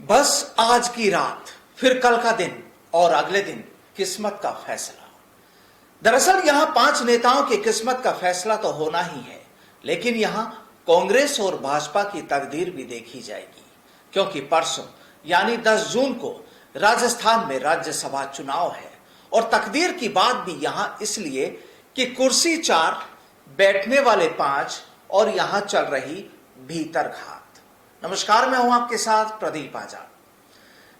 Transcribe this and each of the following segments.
बस आज की रात, फिर कल का दिन और अगले दिन किस्मत का फैसला। दरअसल यहां 5 नेताओं की किस्मत का फैसला तो होना ही है, लेकिन यहां कांग्रेस और भाजपा की तकदीर भी देखी जाएगी, क्योंकि परसों यानी 10 जून को राजस्थान में राज्यसभा चुनाव है। और तकदीर की बात भी यहां इसलिए कि कुर्सी 4, बैठने वाले 5 और यहां चल रही भीतर घात। नमस्कार, मैं हूं आपके साथ प्रदीप आजाद।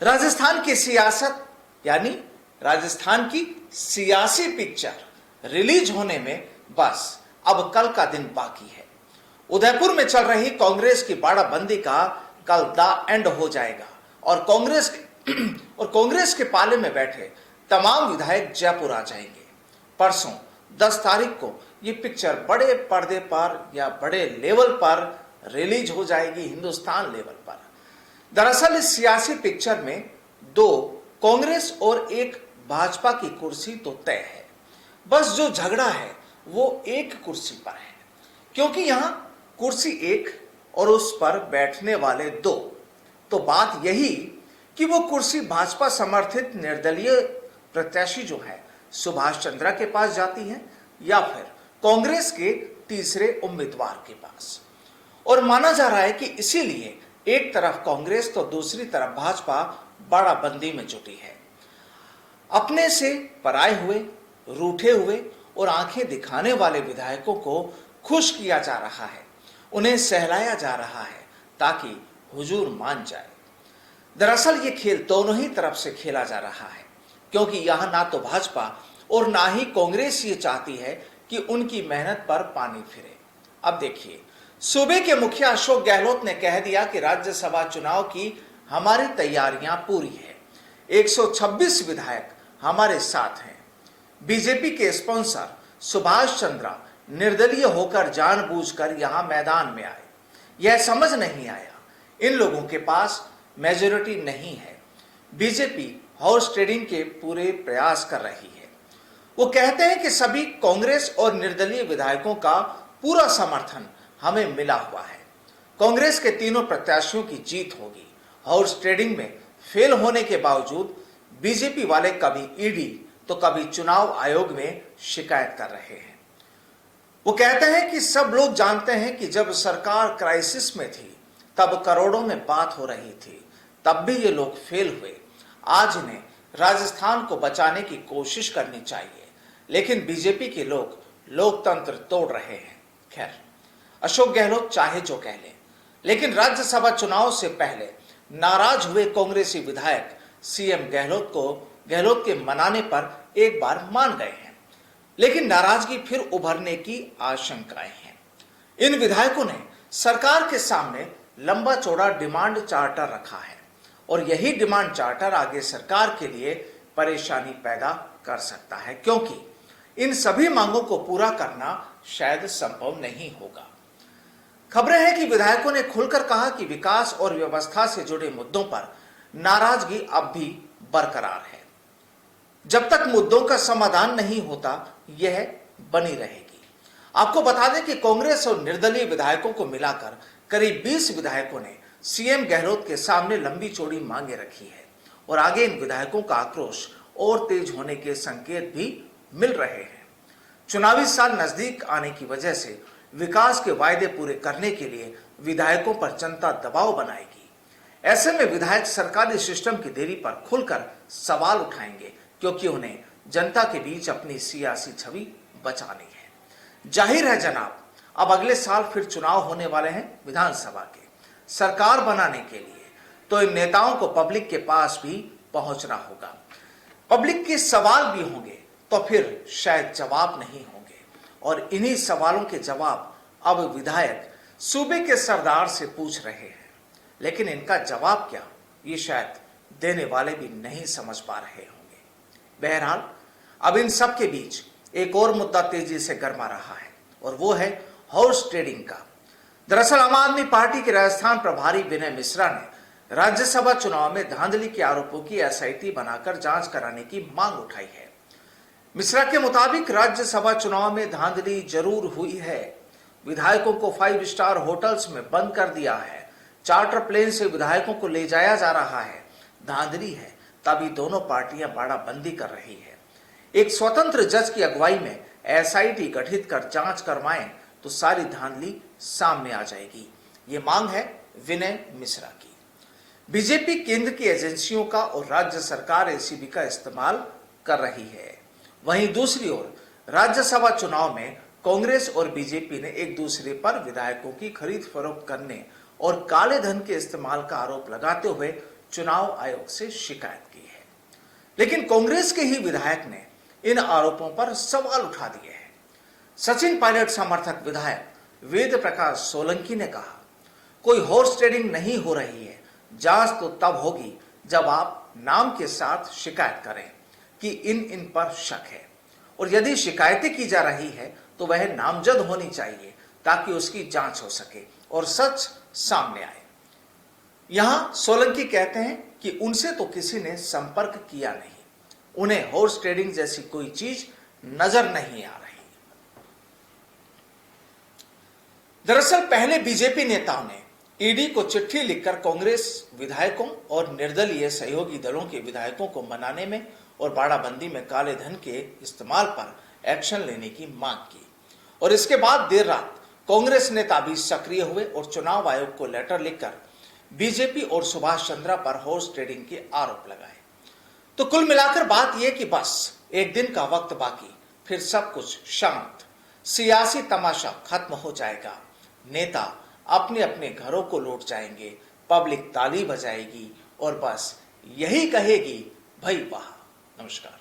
राजस्थान की सियासत यानी राजस्थान की सियासी पिक्चर रिलीज होने में बस अब कल का दिन बाकी है। उदयपुर में चल रही कांग्रेस की बाड़ाबंदी का कल द एंड हो जाएगा और कांग्रेस के पाले में बैठे तमाम विधायक जयपुर आ जाएंगे। परसों 10 तारीख को ये पिक्चर बड़े पर्दे पर या बड़े लेवल पर रिलीज हो जाएगी, हिंदुस्तान लेवल पर। दरअसल इस सियासी पिक्चर में 2 कांग्रेस और 1 भाजपा की कुर्सी तो तय है। बस जो झगड़ा है वो 1 कुर्सी पर है, क्योंकि यहां कुर्सी 1 और उस पर बैठने वाले 2। तो बात यही कि वो कुर्सी भाजपा समर्थित निर्दलीय प्रत्याशी जो है सुभाष चंद्रा के पास जाती है या फिर कांग्रेस के तीसरे उम्मीदवार के पास। और माना जा रहा है कि इसीलिए एक तरफ कांग्रेस तो दूसरी तरफ भाजपा बाड़ाबंदी में जुटी है। अपने से पराए हुए, रूठे हुए और आंखें दिखाने वाले विधायकों को खुश किया जा रहा है, उन्हें सहलाया जा रहा है ताकि हुजूर मान जाए। दरअसल ये खेल दोनों ही तरफ से खेला जा रहा है, क्योंकि यहां ना तो भाजपा और ना ही कांग्रेस ये चाहती है कि उनकी मेहनत पर पानी फिरे। अब देखिए, सूबे के मुखिया अशोक गहलोत ने कह दिया कि राज्यसभा चुनाव की हमारी तैयारियां पूरी है, 126 विधायक हमारे साथ हैं। बीजेपी के स्पॉन्सर सुभाष चंद्रा निर्दलीय होकर जानबूझकर यहां मैदान में आए। यह समझ नहीं आया, इन लोगों के पास मेजॉरिटी नहीं है। बीजेपी हॉर्स ट्रेडिंग के पूरे प्रयास कर रही है। वो कहते हैं कि सभी कांग्रेस और निर्दलीय विधायकों का पूरा समर्थन हमें मिला हुआ है। कांग्रेस के तीनों प्रत्याशियों की जीत होगी। हॉर्स ट्रेडिंग में फेल होने के बावजूद बीजेपी वाले कभी ईडी तो कभी चुनाव आयोग में शिकायत कर रहे हैं। वो कहते हैं कि सब लोग जानते हैं कि जब सरकार क्राइसिस में थी तब करोड़ों में बात हो रही थी, तब भी ये लोग फेल हुए। आज इन्हें राजस्थान को बचाने की कोशिश करनी चाहिए, लेकिन बीजेपी के लोग लोकतंत्र तोड़ रहे हैं। खैर, अशोक गहलोत चाहे जो कह लें, लेकिन राज्यसभा चुनाव से पहले नाराज हुए कांग्रेसी विधायक सीएम गहलोत के मनाने पर एक बार मान गए हैं, लेकिन नाराजगी फिर उभरने की आशंकाएं हैं। इन विधायकों ने सरकार के सामने लंबा चौड़ा डिमांड चार्टर रखा है और यही डिमांड चार्टर आगे सरकार के लिए परेशानी पैदा कर सकता है, क्योंकि इन सभी मांगों को पूरा करना शायद संभव नहीं होगा। खबरें हैं कि विधायकों ने खुलकर कहा कि विकास और व्यवस्था से जुड़े मुद्दों पर नाराजगी अब भी बरकरार है। जब तक मुद्दों का समाधान नहीं होता, यह बनी रहेगी। आपको बता दें कि कांग्रेस और निर्दलीय विधायकों को मिलाकर करीब 20 विधायकों ने सीएम गहलोत के सामने लंबी चौड़ी मांगे रखी है और आगे इन विधायकों का आक्रोश और तेज होने के संकेत भी मिल रहे हैं। चुनावी साल नजदीक आने की वजह से विकास के वायदे पूरे करने के लिए विधायकों पर जनता दबाव बनाएगी। ऐसे में विधायक सरकारी सिस्टम की देरी पर खुलकर सवाल उठाएंगे, क्योंकि उन्हें जनता के बीच अपनी सियासी छवि बचानी है। जाहिर है जनाब, अब अगले साल फिर चुनाव होने वाले हैं विधानसभा के। सरकार बनाने के लिए तो इन नेताओं को पब्लिक के पास भी पहुंचना होगा। पब्लिक के सवाल भी होंगे तो फिर शायद जवाब नहीं होंगे, और इन्हीं सवालों के जवाब अब विधायक सूबे के सरदार से पूछ रहे हैं। लेकिन इनका जवाब क्या, ये शायद देने वाले भी नहीं समझ पा रहे होंगे। बहरहाल, अब इन सब के बीच एक और मुद्दा तेजी से गर्मा रहा है और वो है हॉर्स ट्रेडिंग का। दरअसल आम आदमी पार्टी के राजस्थान प्रभारी विनय मिश्रा ने राज्यसभा चुनाव में धांधली के आरोपों की एसआईटी बनाकर जांच कराने की मांग उठाई है। मिश्रा के मुताबिक राज्यसभा चुनाव में धांधली जरूर हुई है। विधायकों को 5 स्टार होटल्स में बंद कर दिया है, चार्टर प्लेन से विधायकों को ले जाया जा रहा है, धांधली है, तभी दोनों पार्टियां बाड़ाबंदी कर रही है। एक स्वतंत्र जज की अगुवाई में एसआईटी गठित कर जांच करवाएं तो सारी धांधली सामने आ जाएगी। ये मांग है विनय मिश्रा की। बीजेपी केंद्र की एजेंसियों का और राज्य सरकार एसीबी का इस्तेमाल कर रही है। वहीं दूसरी ओर राज्यसभा चुनाव में कांग्रेस और बीजेपी ने एक दूसरे पर विधायकों की खरीद फरोख्त करने और काले धन के इस्तेमाल का आरोप लगाते हुए चुनाव आयोग से शिकायत की है। लेकिन कांग्रेस के ही विधायक ने इन आरोपों पर सवाल उठा दिए हैं। सचिन पायलट समर्थक विधायक वेद प्रकाश सोलंकी ने कहा, कोई हॉर्स ट्रेडिंग नहीं हो रही है, जांच तो तब होगी जब आप नाम के साथ शिकायत करें कि इन पर शक है, और यदि शिकायतें की जा रही है तो वह नामजद होनी चाहिए ताकि उसकी जांच हो सके और सच सामने आए। यहां सोलंकी कहते हैं कि उनसे तो किसी ने संपर्क किया नहीं, उन्हें हॉर्स ट्रेडिंग जैसी कोई चीज नजर नहीं आ रही। दरअसल पहले बीजेपी नेताओं ने ईडी को चिट्ठी लिखकर कांग्रेस विधायकों और निर्दलीय सहयोगी दलों के विधायकों को मनाने में और बाड़ाबंदी में काले धन के इस्तेमाल पर एक्शन लेने की मांग की, और इसके बाद देर रात कांग्रेस नेता भी सक्रिय हुए और चुनाव आयोग को लेटर लिखकर बीजेपी और सुभाष चंद्रा पर हॉर्स ट्रेडिंग के आरोप लगाए। तो कुल मिलाकर बात यह कि बस एक दिन का वक्त बाकी, फिर सब कुछ शांत, सियासी तमाशा खत्म हो जाएगा, नेता अपने अपने घरों को लौट जाएंगे, पब्लिक ताली बजाएगी और बस यही कहेगी, भाई वाह। नमस्कार।